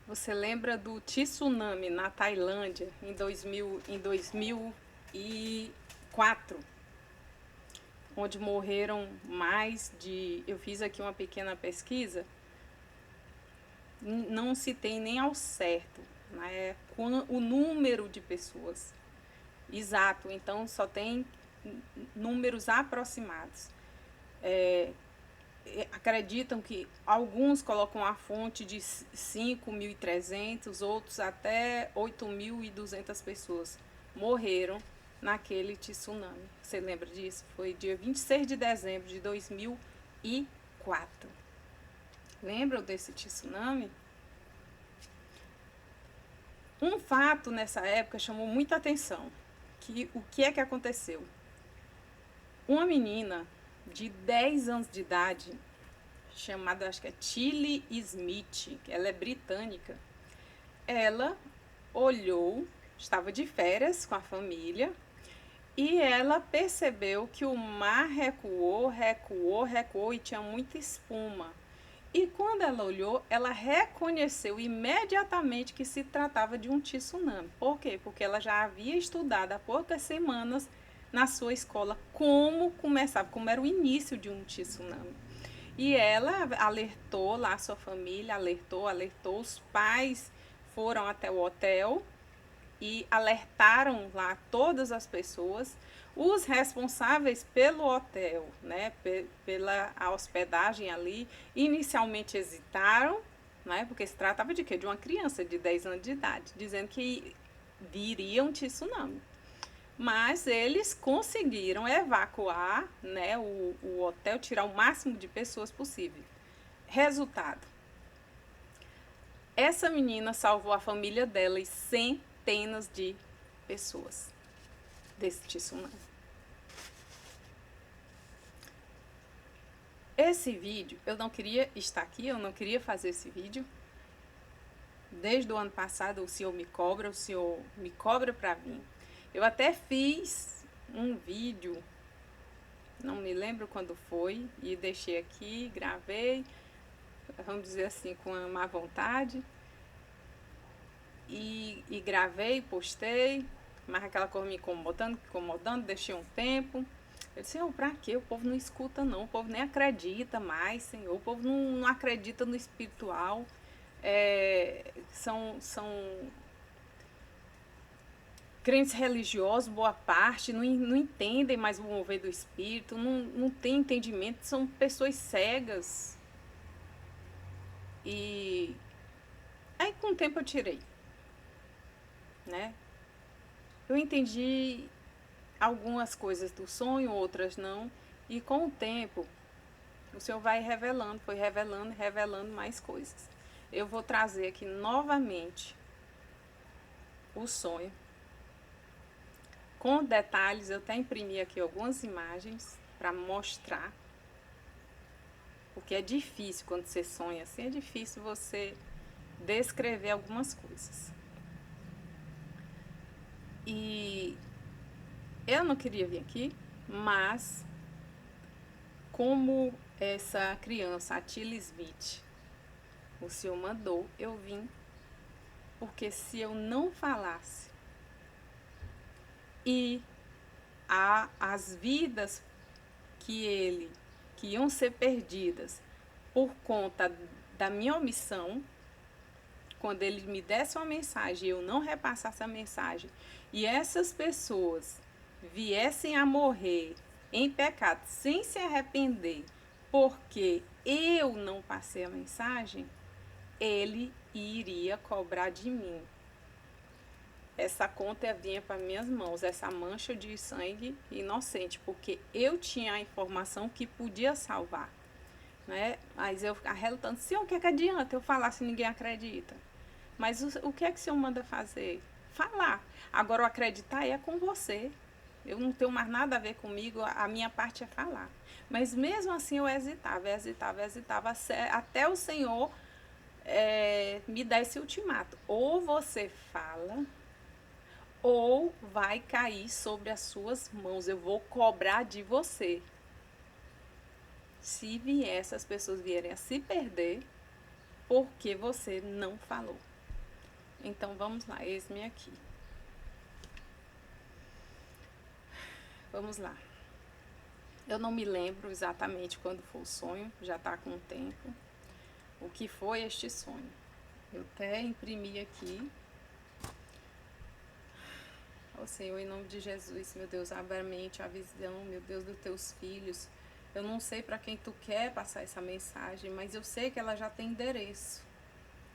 Você lembra do tsunami na Tailândia em 2004, onde morreram mais de... Eu fiz aqui uma pequena pesquisa, não se tem nem ao certo, né, o número de pessoas exato, então só tem números aproximados. Acreditam que alguns colocam a fonte de 5.300, outros até 8.200 pessoas morreram naquele tsunami. Você lembra disso? Foi dia 26 de dezembro de 2004. Lembram desse tsunami? Um fato nessa época chamou muita atenção. O que é que aconteceu? Uma menina de 10 anos de idade, chamada, acho que é Tilly Smith, ela é britânica, ela olhou, estava de férias com a família, e ela percebeu que o mar recuou, recuou, recuou e tinha muita espuma. E quando ela olhou, ela reconheceu imediatamente que se tratava de um tsunami. Por quê? Porque ela já havia estudado há poucas semanas na sua escola como começava, como era o início de um tsunami. E ela alertou lá a sua família, alertou, os pais foram até o hotel e alertaram lá todas as pessoas. Os responsáveis pelo hotel, né, pela hospedagem ali, inicialmente hesitaram, né, porque se tratava de quê? De uma criança de 10 anos de idade, dizendo que viria um tsunami. Mas eles conseguiram evacuar, né, o hotel, tirar o máximo de pessoas possível. Resultado: essa menina salvou a família dela e centenas de pessoas desse tsunami. Esse vídeo, eu não queria estar aqui, eu não queria fazer esse vídeo. Desde o ano passado o senhor me cobra para vir. Eu até fiz um vídeo, não me lembro quando foi, e deixei aqui, gravei, vamos dizer assim, com uma má vontade. E gravei, postei, mas aquela coisa me incomodando, deixei um tempo. Eu disse, Senhor, pra quê? O povo não escuta não, o povo nem acredita mais, Senhor, o povo não acredita no espiritual. São crentes religiosos, boa parte, não entendem mais o mover do Espírito, não tem entendimento, são pessoas cegas. E aí com o tempo eu tirei, né? Eu entendi algumas coisas do sonho, outras não, e com o tempo o Senhor vai revelando, foi revelando mais coisas. Eu vou trazer aqui novamente o sonho, com detalhes. Eu até imprimi aqui algumas imagens para mostrar, porque é difícil quando você sonha assim, é difícil você descrever algumas coisas. E eu não queria vir aqui, mas como essa criança, a Tilly Smith, o Senhor mandou, eu vim, porque se eu não falasse e as vidas que iam ser perdidas por conta da minha omissão, quando ele me desse uma mensagem e eu não repassasse a mensagem, e essas pessoas viessem a morrer em pecado sem se arrepender, porque eu não passei a mensagem, ele iria cobrar de mim. Essa conta vinha para minhas mãos, essa mancha de sangue inocente, porque eu tinha a informação que podia salvar, né? Mas eu ficava relutando, Senhor, o que é que adianta eu falar se ninguém acredita? Mas o que é que o Senhor manda fazer? Falar. Agora, o acreditar é com você. Eu não tenho mais nada a ver comigo, a minha parte é falar. Mas mesmo assim eu hesitava, até o Senhor me dar esse ultimato. Ou você fala, ou vai cair sobre as suas mãos. Eu vou cobrar de você. Se essas pessoas vierem a se perder, porque você não falou. Então vamos lá, eis-me aqui. Vamos lá. Eu não me lembro exatamente quando foi o sonho, já está com um tempo. O que foi este sonho? Eu até imprimi aqui. Ó Senhor, em nome de Jesus, meu Deus, abre a mente, a visão, meu Deus, dos teus filhos. Eu não sei para quem tu quer passar essa mensagem, mas eu sei que ela já tem endereço.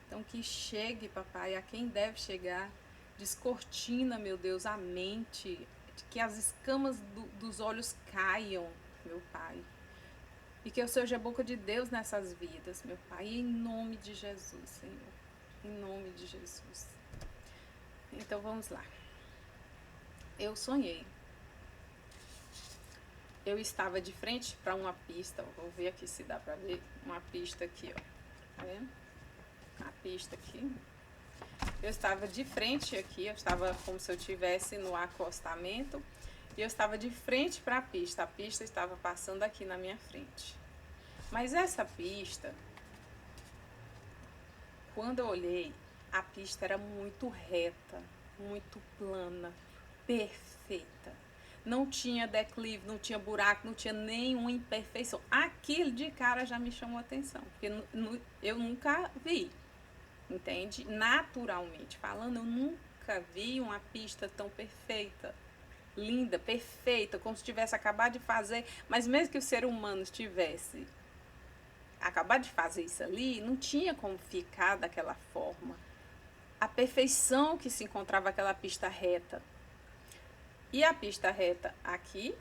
Então que chegue, papai, a quem deve chegar. Descortina, meu Deus, a mente, que as escamas dos olhos caiam, meu Pai. E que eu seja a boca de Deus nessas vidas, meu Pai, em nome de Jesus, Senhor. Em nome de Jesus. Então vamos lá. Eu sonhei. Eu estava de frente para uma pista, vou ver aqui se dá para ver, uma pista aqui, ó. Tá vendo? A pista aqui. Eu estava de frente aqui, eu estava como se eu estivesse no acostamento, e eu estava de frente para a pista estava passando aqui na minha frente. Mas essa pista, quando eu olhei, a pista era muito reta, muito plana, perfeita. Não tinha declive, não tinha buraco, não tinha nenhuma imperfeição. Aquilo de cara já me chamou a atenção, porque eu nunca vi. Entende? Naturalmente falando, eu nunca vi uma pista tão perfeita, linda, perfeita, como se tivesse acabado de fazer, mas mesmo que o ser humano tivesse acabado de fazer isso ali, não tinha como ficar daquela forma. A perfeição que se encontrava aquela pista reta. E a pista reta aqui,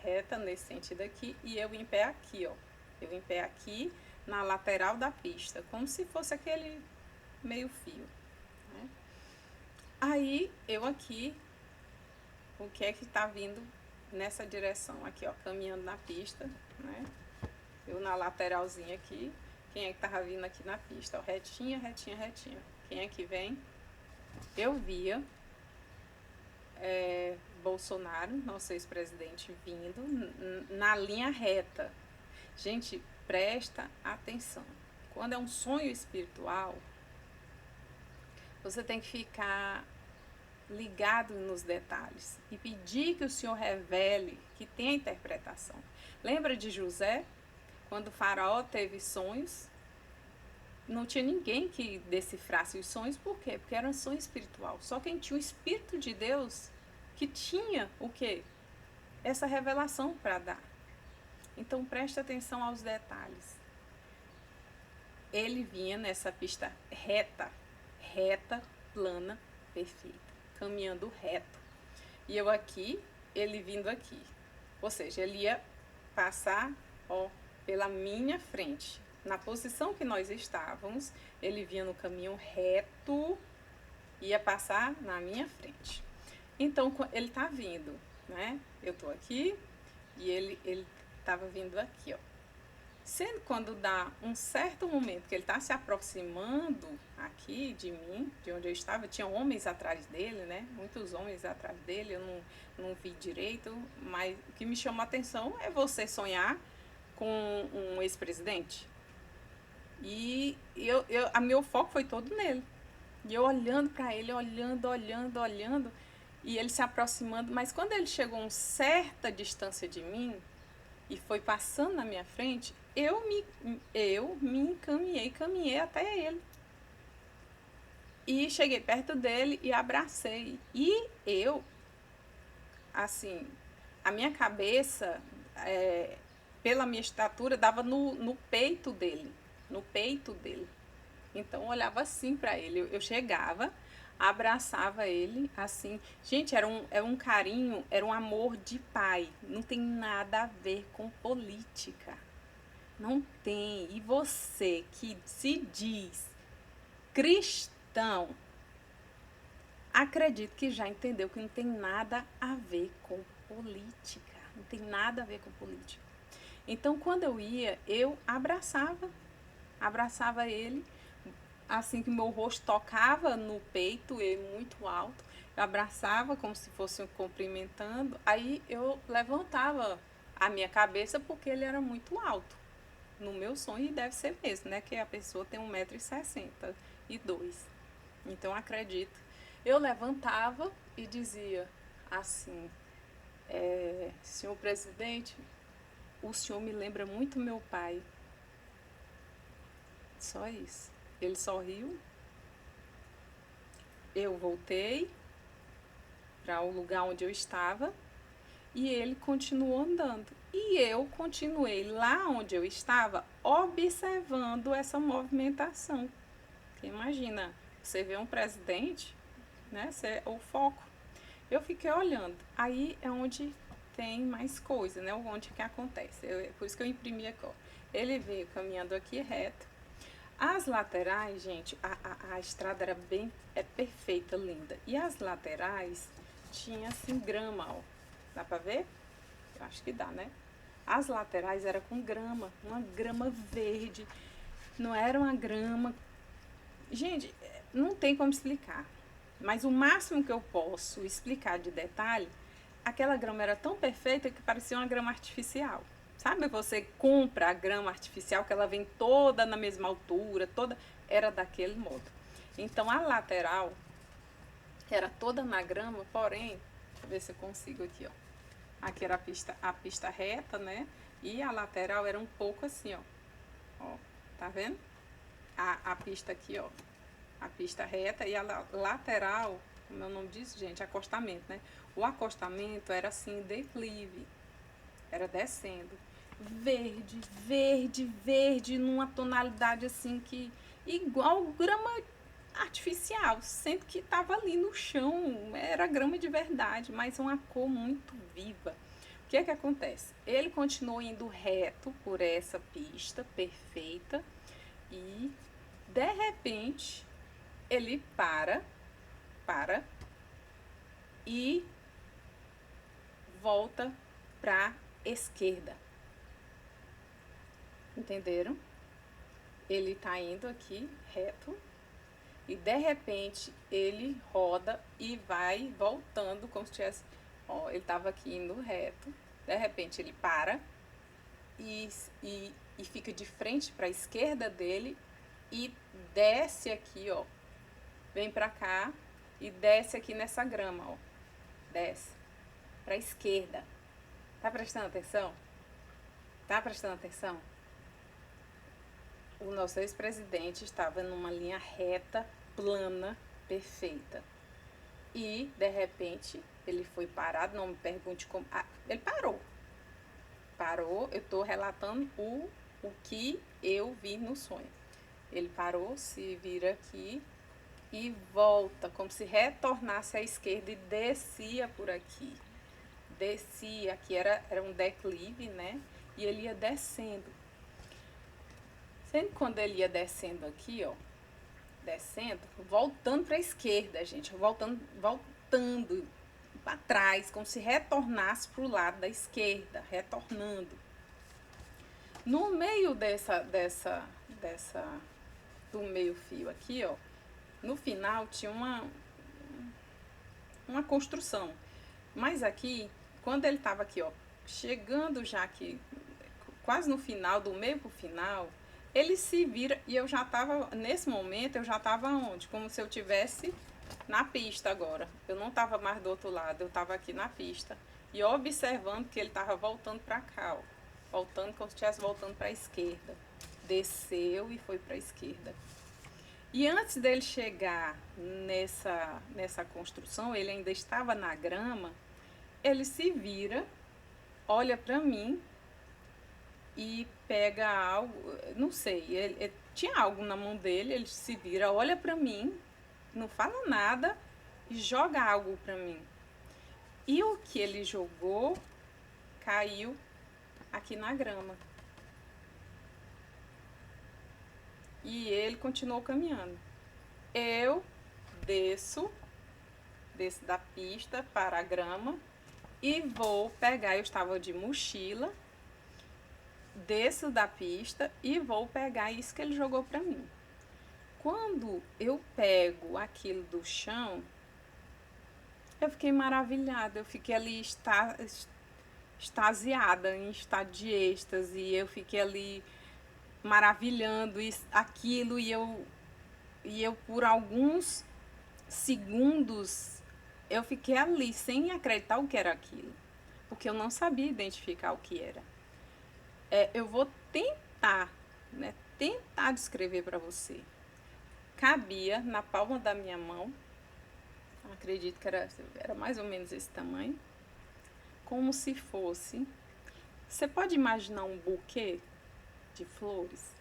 reta nesse sentido aqui, e eu em pé aqui, ó. Eu em pé aqui, na lateral da pista, como se fosse aquele meio fio, né? Aí eu aqui, o que é que tá vindo nessa direção aqui, ó, caminhando na pista, né? Eu na lateralzinha aqui, quem é que tava vindo aqui na pista, ó, retinha, retinha, retinha. Quem é que vem? Eu via Bolsonaro, nosso ex-presidente, vindo na linha reta. Gente, presta atenção. Quando é um sonho espiritual, você tem que ficar ligado nos detalhes e pedir que o Senhor revele, que tenha interpretação. Lembra de José? Quando o faraó teve sonhos, não tinha ninguém que decifrasse os sonhos. Por quê? Porque era um sonho espiritual. Só quem tinha o Espírito de Deus que tinha o quê? Essa revelação para dar. Então preste atenção aos detalhes. Ele vinha nessa pista reta, plana, perfeita, caminhando reto. E eu aqui, ele vindo aqui. Ou seja, ele ia passar, ó, pela minha frente. Na posição que nós estávamos, ele vinha no caminho reto, ia passar na minha frente. Então, ele tá vindo, né? Eu tô aqui e ele tava vindo aqui, ó. Sendo quando dá um certo momento que ele está se aproximando aqui de mim, de onde eu estava, tinha homens atrás dele, né? Muitos homens atrás dele, eu não vi direito, mas o que me chamou a atenção é você sonhar com um ex-presidente. E a meu foco foi todo nele. E eu olhando para ele, olhando, e ele se aproximando, mas quando ele chegou a uma certa distância de mim, e foi passando na minha frente, eu me encaminhei, caminhei até ele. E cheguei perto dele e abracei. E eu, assim, a minha cabeça, pela minha estatura, dava no peito dele. No peito dele. Então eu olhava assim para ele. Eu chegava, abraçava ele, assim. Gente, era um carinho, era um amor de pai. Não tem nada a ver com política. Não tem. E você que se diz cristão, acredito que já entendeu que não tem nada a ver com política. Não tem nada a ver com política. Então, quando eu ia, eu abraçava ele. Assim que meu rosto tocava no peito, ele muito alto, eu abraçava como se fosse cumprimentando, aí eu levantava a minha cabeça porque ele era muito alto. No meu sonho, e deve ser mesmo, né? Que a pessoa tem 1,62 m. Então, acredito. Eu levantava e dizia assim, senhor presidente, o senhor me lembra muito meu pai. Só isso. Ele sorriu. Eu voltei para o lugar onde eu estava e ele continuou andando. E eu continuei lá onde eu estava, observando essa movimentação. Porque imagina, você vê um presidente, né? O foco. Eu fiquei olhando. Aí é onde tem mais coisa, né? Onde que acontece. Por isso que eu imprimi aqui, ó. Ele veio caminhando aqui reto. As laterais, gente, a estrada era perfeita, linda. E as laterais tinha assim grama, ó. Dá pra ver? Eu acho que dá, né? As laterais era com grama, uma grama verde. Não era uma grama. Gente, não tem como explicar. Mas o máximo que eu posso explicar de detalhe, aquela grama era tão perfeita que parecia uma grama artificial. Sabe, você compra a grama artificial que ela vem toda na mesma altura, toda era daquele modo. Então a lateral era toda na grama, porém, deixa eu ver se eu consigo aqui, ó. Aqui era a pista reta, né? E a lateral era um pouco assim, ó. Ó, tá vendo? A pista aqui, ó. A pista reta e a lateral, como é o nome disso, gente? Acostamento, né? O acostamento era assim, declive. Era descendo. Verde, verde, verde, numa tonalidade assim que igual grama artificial, sendo que estava ali no chão, era grama de verdade, mas uma cor muito viva. O que é que acontece? Ele continuou indo reto por essa pista perfeita e de repente ele para e volta para esquerda. Entenderam? Ele tá indo aqui reto e de repente ele roda e vai voltando como se tivesse, ó, ele tava aqui indo reto, de repente ele para e fica de frente para a esquerda dele e desce aqui, ó, vem pra cá e desce aqui nessa grama, ó, desce para a esquerda. Tá prestando atenção? Tá prestando atenção? O nosso ex-presidente estava numa linha reta, plana, perfeita. E, de repente, ele foi parado, não me pergunte como. Ele parou. Parou, eu estou relatando o que eu vi no sonho. Ele parou, se vira aqui e volta, como se retornasse à esquerda e descia por aqui. Descia, aqui era um declive, né? E ele ia descendo. Sempre quando ele ia descendo aqui, ó, descendo, voltando para a esquerda, gente, voltando para trás, como se retornasse para o lado da esquerda, retornando. No meio do meio fio aqui, ó, no final tinha uma construção. Mas aqui, quando ele estava aqui, ó, chegando já aqui, quase no final, do meio pro final, ele se vira e eu já estava, nesse momento, eu já estava onde? Como se eu tivesse na pista agora. Eu não estava mais do outro lado, eu estava aqui na pista. E observando que ele estava voltando para cá, ó. Voltando como se estivesse voltando para a esquerda. Desceu e foi para a esquerda. E antes dele chegar nessa construção, ele ainda estava na grama, ele se vira, olha para mim e pega algo, não sei, ele tinha algo na mão dele, ele se vira, olha para mim, não fala nada e joga algo para mim. E o que ele jogou caiu aqui na grama. E ele continuou caminhando. Eu desço da pista para a grama e vou pegar, eu estava de mochila, desço da pista e vou pegar isso que ele jogou para mim. Quando eu pego aquilo do chão, eu fiquei maravilhada, eu fiquei ali extasiada, em estado de êxtase, e eu fiquei ali maravilhando aquilo, e eu por alguns segundos eu fiquei ali sem acreditar o que era aquilo, porque eu não sabia identificar o que era. Eu vou tentar, né, tentar descrever para você. Cabia na palma da minha mão, acredito que era mais ou menos esse tamanho, como se fosse. Você pode imaginar um buquê de flores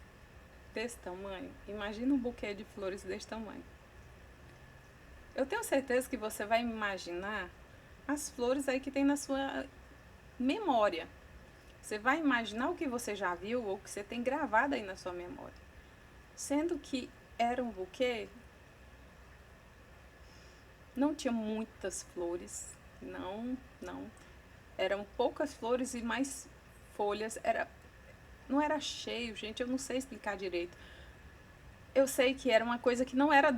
desse tamanho? Imagina um buquê de flores desse tamanho. Eu tenho certeza que você vai imaginar as flores aí que tem na sua memória. Você vai imaginar o que você já viu ou que você tem gravado aí na sua memória. Sendo que era um buquê, não tinha muitas flores, não. Eram poucas flores e mais folhas. Não era cheio, gente, eu não sei explicar direito. Eu sei que era uma coisa que não era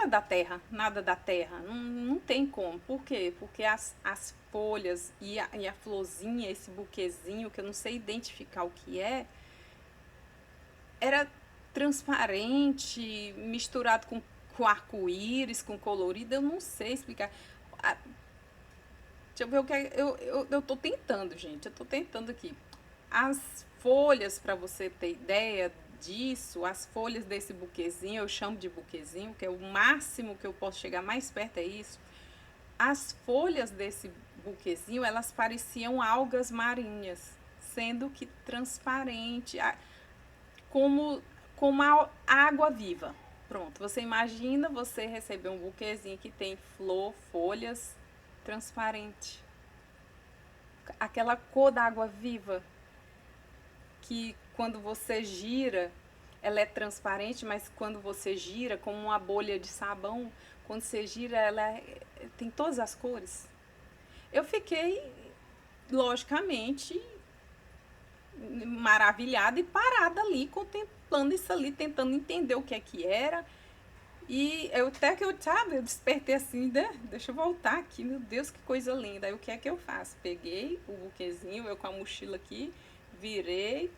da terra, nada da terra. Não tem como. Por quê? Porque as folhas e a florzinha, esse buquezinho, que eu não sei identificar o que era transparente, misturado com arco-íris, com colorido. Eu não sei explicar. Deixa eu ver o que eu tô tentando, gente. Eu tô tentando aqui. As folhas, para você ter ideia disso, as folhas desse buquezinho, eu chamo de buquezinho, que é o máximo que eu posso chegar mais perto, é isso. As folhas desse buquezinho, elas pareciam algas marinhas, sendo que transparente, como a água viva. Pronto, você imagina você receber um buquezinho que tem flor, folhas transparente. Aquela cor da água viva, que quando você gira, ela é transparente, mas quando você gira, como uma bolha de sabão, quando você gira, tem todas as cores. Eu fiquei, logicamente, maravilhada e parada ali, contemplando isso ali, tentando entender o que era. E eu despertei assim, né? Deixa eu voltar aqui, meu Deus, que coisa linda. Aí o que é que eu faço? Peguei o buquezinho, eu com a mochila aqui, virei,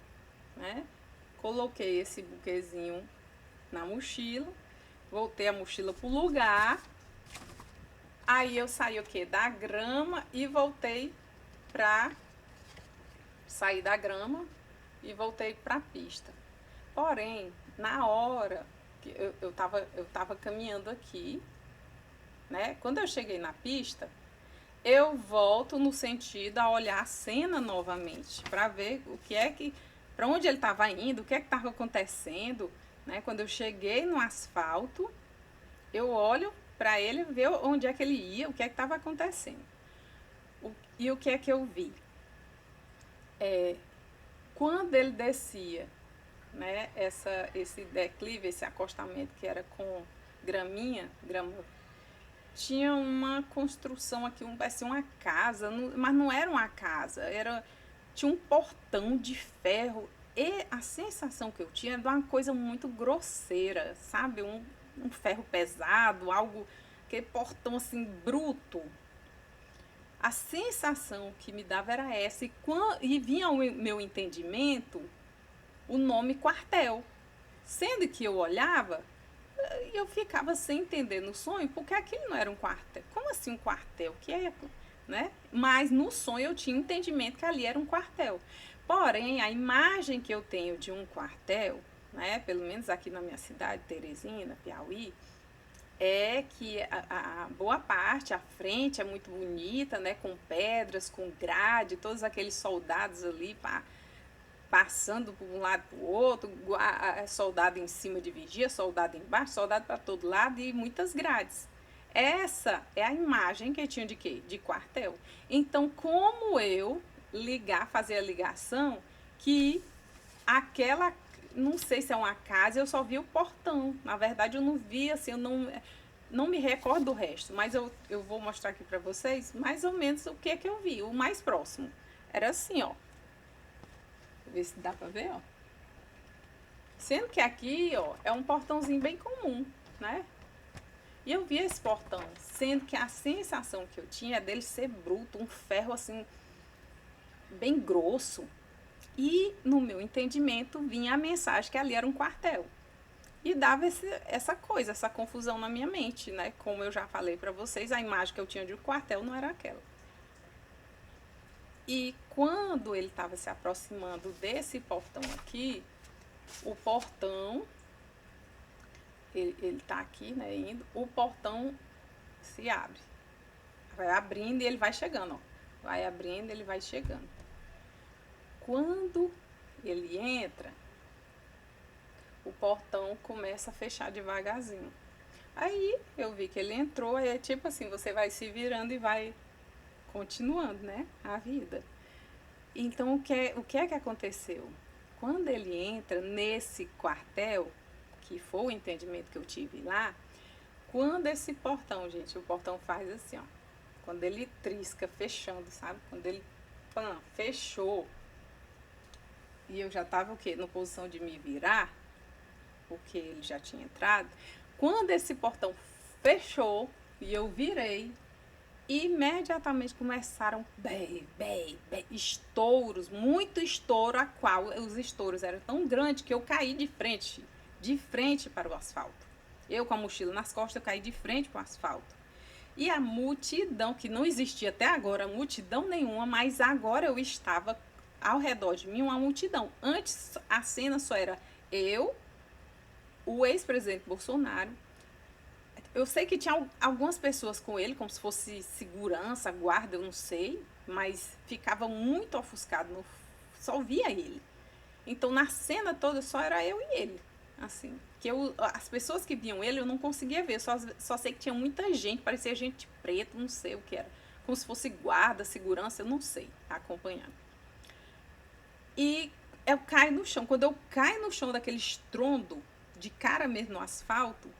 né? Coloquei esse buquezinho na mochila, voltei a mochila pro lugar. Aí eu saí o quê? Da grama e voltei pra sair da grama e voltei pra pista. Porém, na hora que eu tava caminhando aqui, né? Quando eu cheguei na pista, eu volto no sentido a olhar a cena novamente, para ver para onde ele estava indo, o que é que estava acontecendo, né? Quando eu cheguei no asfalto, eu olho para ele ver onde é que ele ia, o que é que estava acontecendo. E o que é que eu vi? Quando ele descia, né, esse declive, esse acostamento que era com grama, tinha uma construção aqui, parecia uma casa, mas não era uma casa, tinha um portão de ferro. E a sensação que eu tinha era de uma coisa muito grosseira, sabe? Um ferro pesado, aquele portão assim bruto. A sensação que me dava era essa. E vinha ao meu entendimento o nome quartel. Sendo que eu olhava e eu ficava sem entender no sonho, porque aquilo não era um quartel. Como assim um quartel? Que é, né? Mas no sonho eu tinha entendimento que ali era um quartel. Porém, a imagem que eu tenho de um quartel, né, pelo menos aqui na minha cidade, Teresina, Piauí, é que a boa parte, a frente é muito bonita, né, com pedras, com grade, todos aqueles soldados ali passando por um lado para o outro, soldado em cima de vigia, soldado embaixo, soldado para todo lado e muitas grades. Essa é a imagem que eu tinha de quê? De quartel. Então, como eu fazer a ligação que não sei se é uma casa, eu só vi o portão. Na verdade, eu não vi, assim, eu não me recordo do resto, mas eu vou mostrar aqui para vocês mais ou menos o que é que eu vi, o mais próximo. Era assim, ó. Ver se dá pra ver, ó. Sendo que aqui, ó, é um portãozinho bem comum, né? E eu vi esse portão, sendo que a sensação que eu tinha é dele ser bruto, um ferro assim, bem grosso. E no meu entendimento vinha a mensagem que ali era um quartel. E dava essa coisa, essa confusão na minha mente, né? Como eu já falei para vocês, a imagem que eu tinha de um quartel não era aquela. E quando ele estava se aproximando desse portão aqui, o portão, ele tá aqui, né, indo, o portão se abre. Vai abrindo e ele vai chegando, ó. Vai abrindo e ele vai chegando. Quando ele entra, o portão começa a fechar devagarzinho. Aí eu vi que ele entrou, aí é tipo assim, você vai se virando e vai continuando, né, a vida. Então, o que é que aconteceu? Quando ele entra nesse quartel, que foi o entendimento que eu tive lá, quando esse portão, gente, o portão faz assim, ó. Quando ele trisca, fechando, sabe? Quando ele, fechou, e eu já tava o quê? Na posição de me virar, porque ele já tinha entrado. Quando esse portão fechou, e eu virei, imediatamente começaram estouros, muito estouro, a qual os estouros eram tão grandes que eu caí de frente para o asfalto. Eu com a mochila nas costas, eu caí de frente para o asfalto. E a multidão, que não existia até agora, multidão nenhuma, mas agora eu estava ao redor de mim uma multidão. Antes a cena só era eu, o ex-presidente Bolsonaro. Eu sei que tinha algumas pessoas com ele, como se fosse segurança, guarda, eu não sei, mas ficava muito ofuscado, só via ele. Então na cena toda só era eu e ele, assim. As pessoas que viam ele eu não conseguia ver, só sei que tinha muita gente, parecia gente preta, não sei o que era. Como se fosse guarda, segurança, eu não sei, acompanhando. E eu caio no chão. Quando eu caio no chão daquele estrondo, de cara mesmo no asfalto,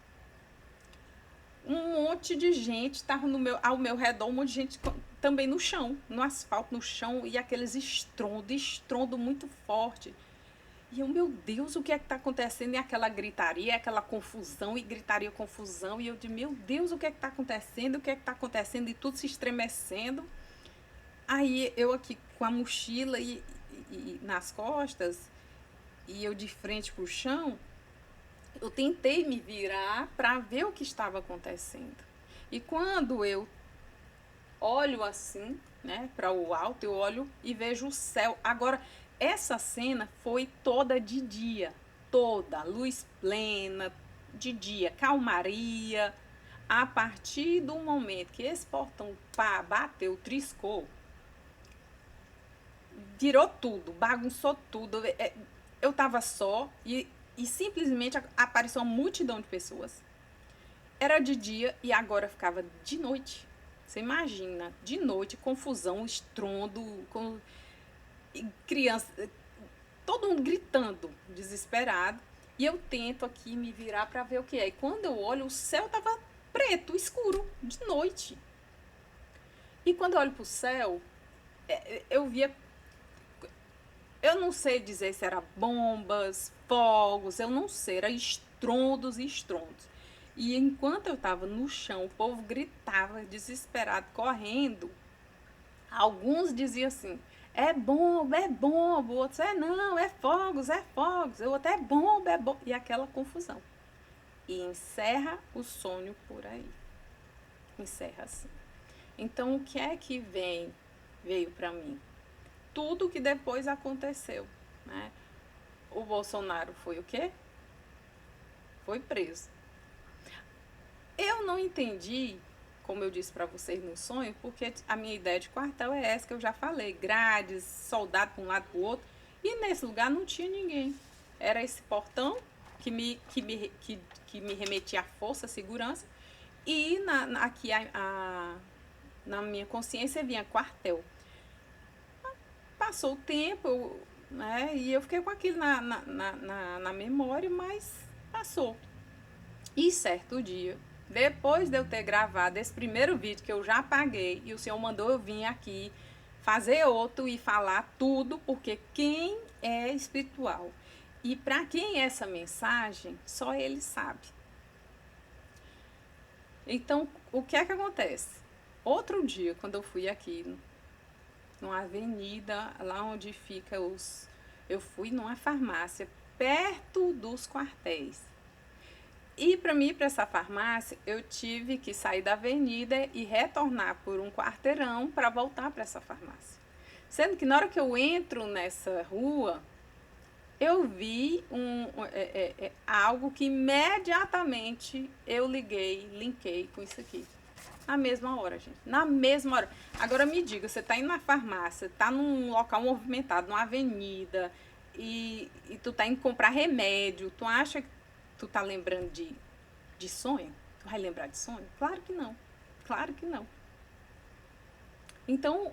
um monte de gente estava ao meu redor, um monte de gente também no chão, no asfalto, no chão, e aqueles estrondo muito forte. E eu, meu Deus, o que é que está acontecendo? E aquela gritaria, aquela confusão, e gritaria, confusão, e eu de meu Deus, o que é que está acontecendo? O que é que está acontecendo? E tudo se estremecendo. Aí eu aqui com a mochila e nas costas, e eu de frente pro chão, eu tentei me virar para ver o que estava acontecendo. E quando eu olho assim, né, para o alto, eu olho e vejo o céu. Agora, essa cena foi toda de dia, toda, luz plena, de dia, calmaria. A partir do momento que esse portão bateu, triscou, virou tudo, bagunçou tudo. Eu tava só e simplesmente apareceu uma multidão de pessoas. Era de dia e agora ficava de noite. Você imagina, de noite, confusão, estrondo, com criança, todo mundo gritando, desesperado. E eu tento aqui me virar para ver o que é. E quando eu olho, o céu tava preto, escuro, de noite. E quando eu olho pro céu, eu via, eu não sei dizer se era bombas, fogos, eu não sei, era estrondos e estrondos. E enquanto eu estava no chão, o povo gritava, desesperado, correndo. Alguns diziam assim, é bomba, é bomba. Outros, não, é fogos, é fogos. Eu até é bomba, é bomba. E aquela confusão. E encerra o sonho por aí. Encerra assim. Então, o que é que veio para mim? Tudo que depois aconteceu, né? O Bolsonaro foi o quê? Foi preso. Eu não entendi, como eu disse para vocês no sonho, porque a minha ideia de quartel é essa que eu já falei, grades, soldado para um lado para o outro, e nesse lugar não tinha ninguém. Era esse portão que me remetia à força, à segurança, e aqui na minha consciência vinha quartel. Passou o tempo, né, e eu fiquei com aquilo na memória, mas passou. E certo dia, depois de eu ter gravado esse primeiro vídeo que eu já apaguei, e o senhor mandou eu vir aqui fazer outro e falar tudo, porque quem é espiritual e para quem é essa mensagem, só ele sabe. Então, o que é que acontece? Outro dia, quando eu fui aqui numa avenida, lá onde fica eu fui numa farmácia, perto dos quartéis. E para mim ir para essa farmácia, eu tive que sair da avenida e retornar por um quarteirão para voltar para essa farmácia. Sendo que na hora que eu entro nessa rua, eu vi algo que imediatamente eu linkei com isso aqui. Na mesma hora, gente. Na mesma hora. Agora me diga, você tá indo na farmácia, tá num local movimentado, numa avenida, e tu tá indo comprar remédio, tu acha que tu tá lembrando de sonho? Tu vai lembrar de sonho? Claro que não. Claro que não. Então,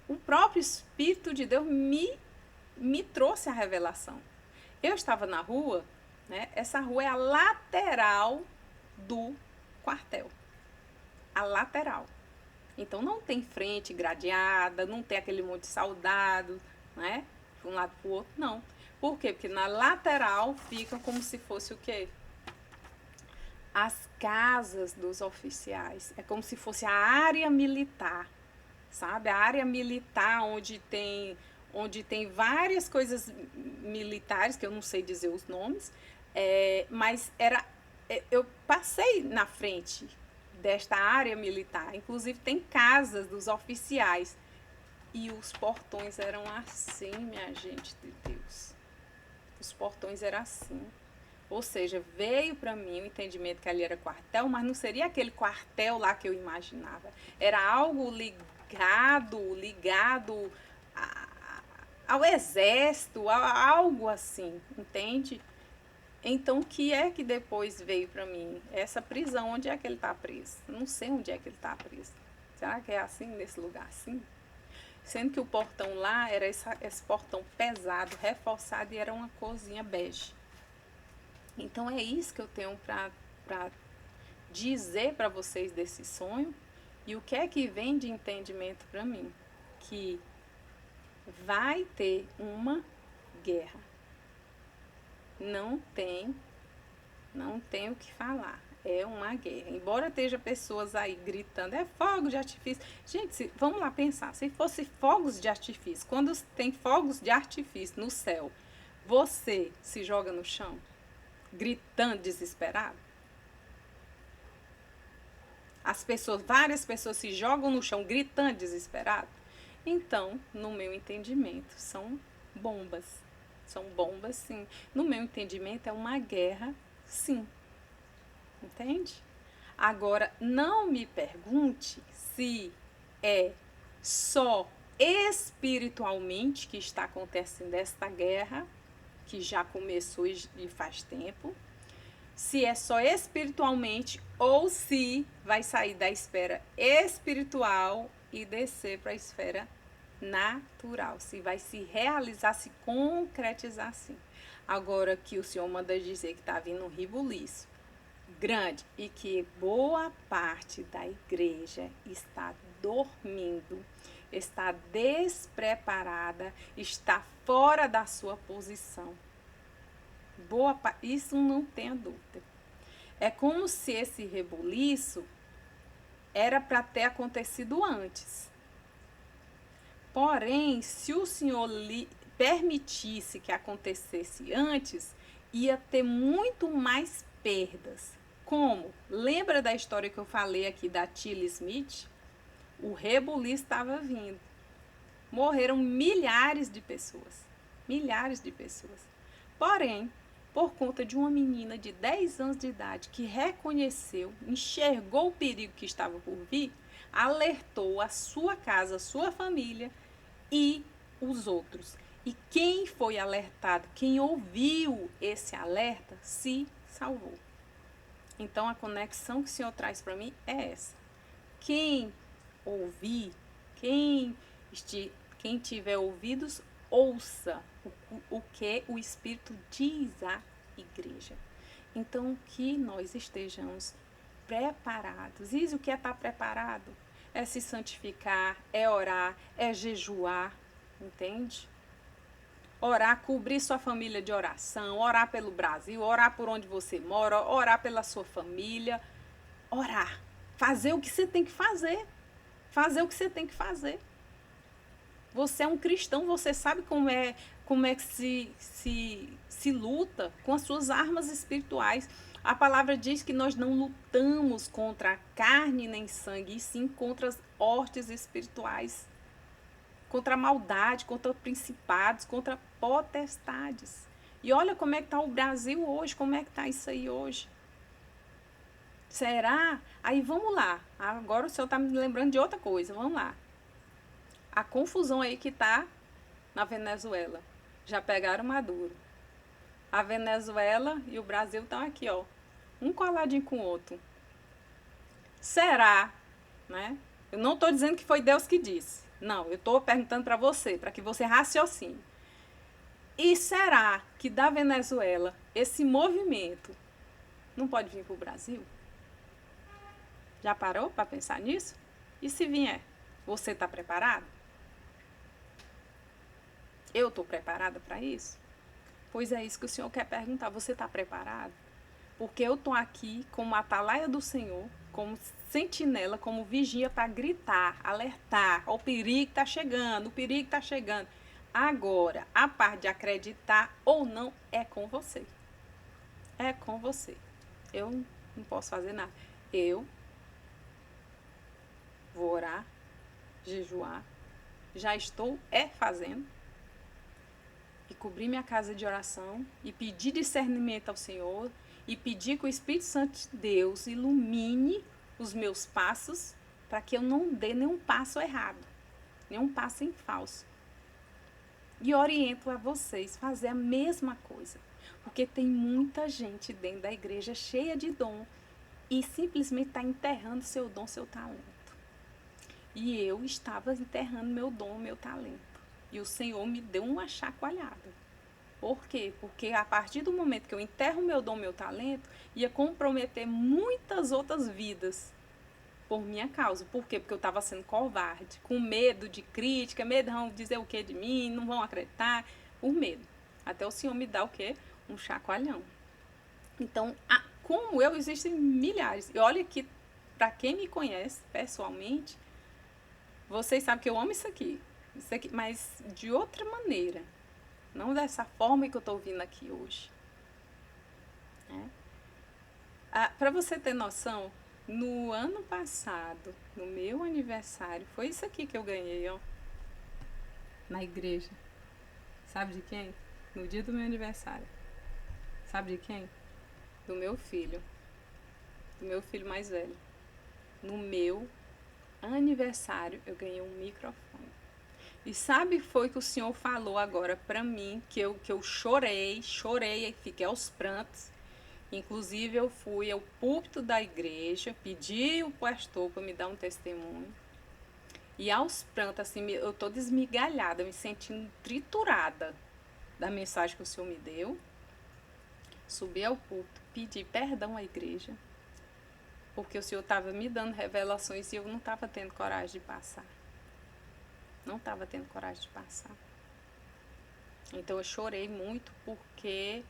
o próprio Espírito de Deus me trouxe a revelação. Eu estava na rua, né? Essa rua é a lateral do quartel. A lateral. Então não tem frente gradeada, não tem aquele monte de soldado, né? De um lado para o outro, não. Por quê? Porque na lateral fica como se fosse o quê? As casas dos oficiais. É como se fosse a área militar, sabe? A área militar onde tem várias coisas militares, que eu não sei dizer os nomes, mas eu passei na frente desta área militar. Inclusive tem casas dos oficiais. E os portões eram assim, minha gente de Deus. Os portões eram assim. Ou seja, veio para mim o entendimento que ali era quartel, mas não seria aquele quartel lá que eu imaginava. Era algo ligado ao exército, a algo assim, entende? Então, o que é que depois veio para mim? Essa prisão, onde é que ele está preso? Não sei onde é que ele está preso. Será que é assim, nesse lugar assim? Sendo que o portão lá era esse portão pesado, reforçado, e era uma corzinha bege. Então, é isso que eu tenho para dizer para vocês desse sonho. E o que é que vem de entendimento para mim? Que vai ter uma guerra. Não tem o que falar. É uma guerra. Embora esteja pessoas aí gritando, é fogo de artifício. Gente, vamos lá pensar. Se fosse fogos de artifício, quando tem fogos de artifício no céu, você se joga no chão, gritando desesperado? Várias pessoas se jogam no chão, gritando desesperado? Então, no meu entendimento, são bombas. São bombas, sim. No meu entendimento, é uma guerra, sim. Entende? Agora, não me pergunte se é só espiritualmente que está acontecendo esta guerra, que já começou e faz tempo. Se é só espiritualmente ou se vai sair da esfera espiritual e descer para a esfera natural, se vai se realizar, se concretizar assim. Agora que o Senhor manda dizer que está vindo um rebuliço grande e que boa parte da igreja está dormindo, está despreparada, está fora da sua posição. Isso não tenha dúvida. É como se esse rebuliço era para ter acontecido antes. Porém, se o Senhor lhe permitisse que acontecesse antes, ia ter muito mais perdas. Como? Lembra da história que eu falei aqui da Tilly Smith? O rebuliço estava vindo. Morreram milhares de pessoas. Milhares de pessoas. Porém, por conta de uma menina de 10 anos de idade que reconheceu, enxergou o perigo que estava por vir, alertou a sua casa, a sua família e os outros. E quem foi alertado, quem ouviu esse alerta, se salvou. Então, a conexão que o Senhor traz para mim é essa. Quem ouvir, quem tiver ouvidos, ouça o que o Espírito diz à igreja. Então, que nós estejamos preparados. E o que é estar preparado? É se santificar, é orar, é jejuar, entende? Orar, cobrir sua família de oração, orar pelo Brasil, orar por onde você mora, orar pela sua família, orar. Fazer o que você tem que fazer. Fazer o que você tem que fazer. Você é um cristão, você sabe como é que se luta com as suas armas espirituais. A palavra diz que nós não lutamos contra a carne nem sangue, e sim contra as hostes espirituais, contra a maldade, contra principados, contra potestades. E olha como é que está o Brasil hoje, como é que está isso aí hoje. Será? Aí vamos lá. Agora o senhor está me lembrando de outra coisa. Vamos lá. A confusão aí que está na Venezuela. Já pegaram Maduro. A Venezuela e o Brasil estão aqui, ó. Um coladinho com o outro. Será, né? Eu não estou dizendo que foi Deus que disse. Não, eu estou perguntando para você, para que você raciocine. E será que da Venezuela esse movimento não pode vir para o Brasil? Já parou para pensar nisso? E se vier, você está preparado? Eu estou preparada para isso? Pois é isso que o Senhor quer perguntar. Você está preparado? Porque eu estou aqui como atalaia do Senhor, como sentinela, como vigia para gritar, alertar. Ó, o perigo está chegando, o perigo está chegando. Agora, a parte de acreditar ou não é com você. É com você. Eu não posso fazer nada. Eu vou orar, jejuar, já estou fazendo, e cobrir minha casa de oração, e pedir discernimento ao Senhor, e pedir que o Espírito Santo de Deus ilumine os meus passos, para que eu não dê nenhum passo errado, nenhum passo em falso. E oriento a vocês a fazer a mesma coisa, porque tem muita gente dentro da igreja cheia de dom, e simplesmente está enterrando seu dom, seu talento. E eu estava enterrando meu dom, meu talento. E o Senhor me deu uma chacoalhada. Por quê? Porque a partir do momento que eu enterro meu dom, meu talento, ia comprometer muitas outras vidas por minha causa. Por quê? Porque eu estava sendo covarde, com medo de crítica, medo de vão dizer o que de mim, não vão acreditar, por medo. Até o Senhor me dá o quê? Um chacoalhão. Então, como eu, existem milhares. E olha que, para quem me conhece pessoalmente, vocês sabem que eu amo isso aqui, mas de outra maneira. Não dessa forma que eu estou vindo aqui hoje. Para você ter noção, no ano passado, no meu aniversário, foi isso aqui que eu ganhei, ó. Na igreja. Sabe de quem? No dia do meu aniversário. Sabe de quem? Do meu filho. Do meu filho mais velho. No meu aniversário, eu ganhei um microfone. E sabe foi que o Senhor falou agora para mim, que eu chorei e fiquei aos prantos. Inclusive eu fui ao púlpito da igreja, pedi o pastor para me dar um testemunho. E aos prantos, assim, eu tô desmigalhada, me sentindo triturada da mensagem que o Senhor me deu. Subi ao púlpito, pedi perdão à igreja, porque o Senhor estava me dando revelações e eu não estava tendo coragem de passar. Não estava tendo coragem de passar. Então eu chorei muito porque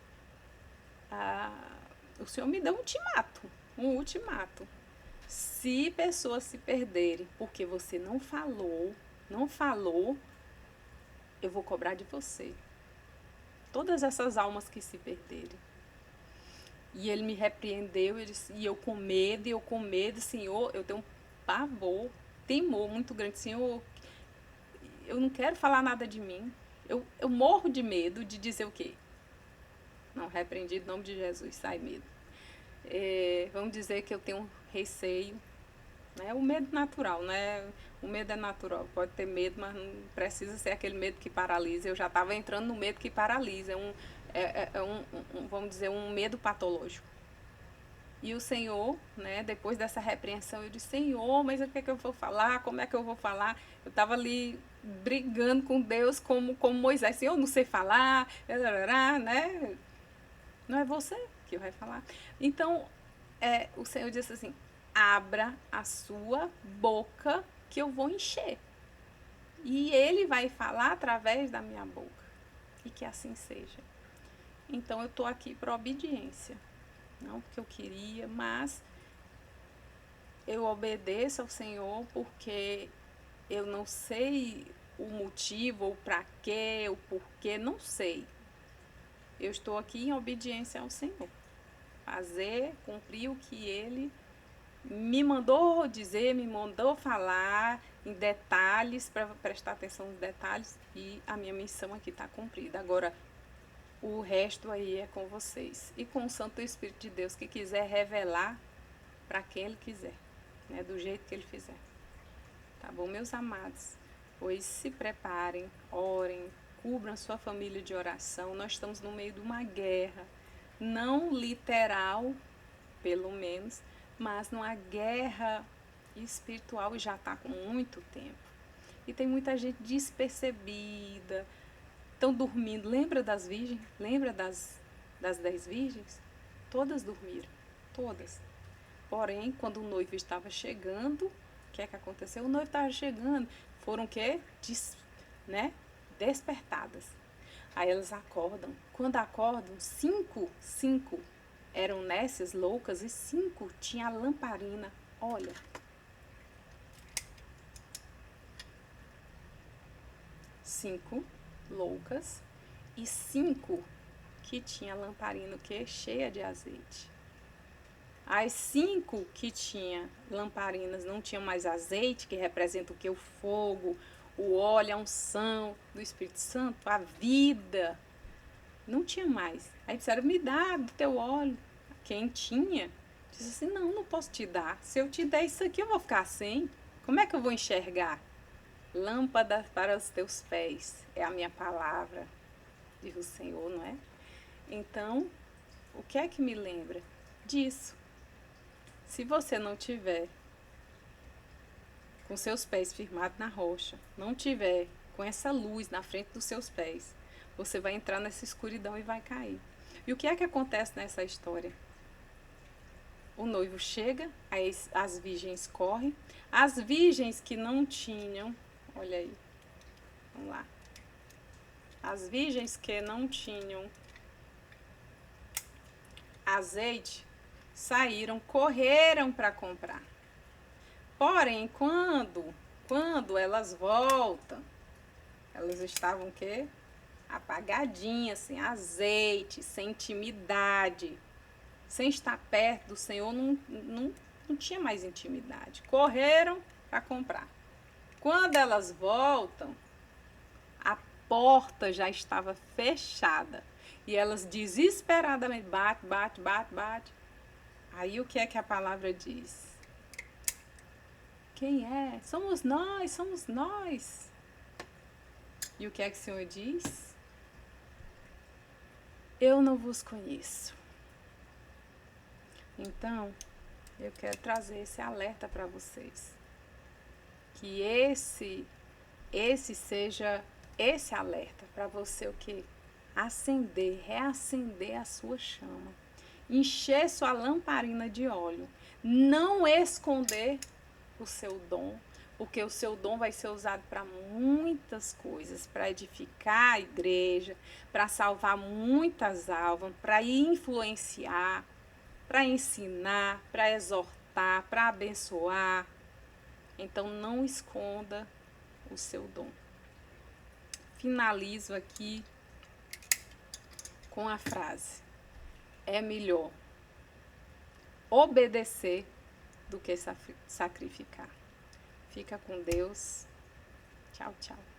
o Senhor me deu um ultimato. Se pessoas se perderem porque você não falou, eu vou cobrar de você. Todas essas almas que se perderem. E ele me repreendeu, e eu com medo, Senhor, eu tenho um pavor, temor muito grande, Senhor, eu não quero falar nada de mim. Eu morro de medo de dizer o quê? Não, repreendido em nome de Jesus, sai medo. Vamos dizer que eu tenho um receio, né? O medo natural, né? O medo é natural, pode ter medo, mas não precisa ser aquele medo que paralisa. Eu já estava entrando no medo que paralisa, vamos dizer, um medo patológico. E o Senhor, né, depois dessa repreensão, eu disse, Senhor, mas o que é que eu vou falar? Como é que eu vou falar? Eu estava ali brigando com Deus como Moisés. Senhor, eu não sei falar, né? Não é você que vai falar. Então, o Senhor disse assim, abra a sua boca que eu vou encher. E Ele vai falar através da minha boca. E que assim seja. Então, eu estou aqui por obediência. Não porque eu queria, mas eu obedeço ao Senhor porque eu não sei o motivo, ou para quê, o porquê, não sei. Eu estou aqui em obediência ao Senhor. fazer, cumprir o que ele me mandou dizer, me mandou falar em detalhes, para prestar atenção nos detalhes, e a minha missão aqui está cumprida. Agora, o resto aí é com vocês. E com o Santo Espírito de Deus, que quiser revelar para quem ele quiser, né, do jeito que ele fizer. Tá bom, meus amados? Pois se preparem, orem, cubram sua família de oração. Nós estamos no meio de uma guerra, não literal, pelo menos, mas numa guerra espiritual, e já está com muito tempo. E tem muita gente despercebida, estão dormindo. Lembra das virgens? Lembra das 10 virgens? Todas dormiram, todas. Porém, quando o noivo estava chegando, o que é que aconteceu? O noivo estava chegando, foram o quê? Despertadas. Aí elas acordam. Quando acordam, cinco eram nécias, loucas, e 5 tinha a lamparina. Olha. 5 loucas e 5 que tinha a lamparina, que cheia de azeite. As 5 que tinha lamparinas não tinham mais azeite, que representa o que? O fogo, o óleo, a unção do Espírito Santo, a vida. Não tinha mais. Aí disseram, me dá do teu óleo. Quem tinha, disse assim, não posso te dar. Se eu te der isso aqui, eu vou ficar sem. Como é que eu vou enxergar? Lâmpada para os teus pés é a minha palavra, diz o Senhor, não é? Então, o que é que me lembra disso? Se você não tiver com seus pés firmados na rocha, não tiver com essa luz na frente dos seus pés, você vai entrar nessa escuridão e vai cair. E o que é que acontece nessa história? O noivo chega, aí as virgens correm. As virgens que não tinham, olha aí, vamos lá. As virgens que não tinham azeite saíram, correram para comprar. Porém, quando elas voltam, elas estavam o quê? Apagadinhas, sem azeite, sem intimidade, sem estar perto do Senhor, não tinha mais intimidade. Correram para comprar. Quando elas voltam, a porta já estava fechada. E elas desesperadamente bate. Aí o que é que a palavra diz? Quem é? Somos nós. E o que é que o Senhor diz? Eu não vos conheço. Então, eu quero trazer esse alerta para vocês. Que esse seja esse alerta para você o quê? Reacender a sua chama. Encher sua lamparina de óleo. Não esconder o seu dom, porque o seu dom vai ser usado para muitas coisas, para edificar a igreja, para salvar muitas almas, para influenciar, para ensinar, para exortar, para abençoar. Então não esconda o seu dom. Finalizo aqui com a frase: é melhor obedecer do que sacrificar. Fica com Deus. Tchau, tchau.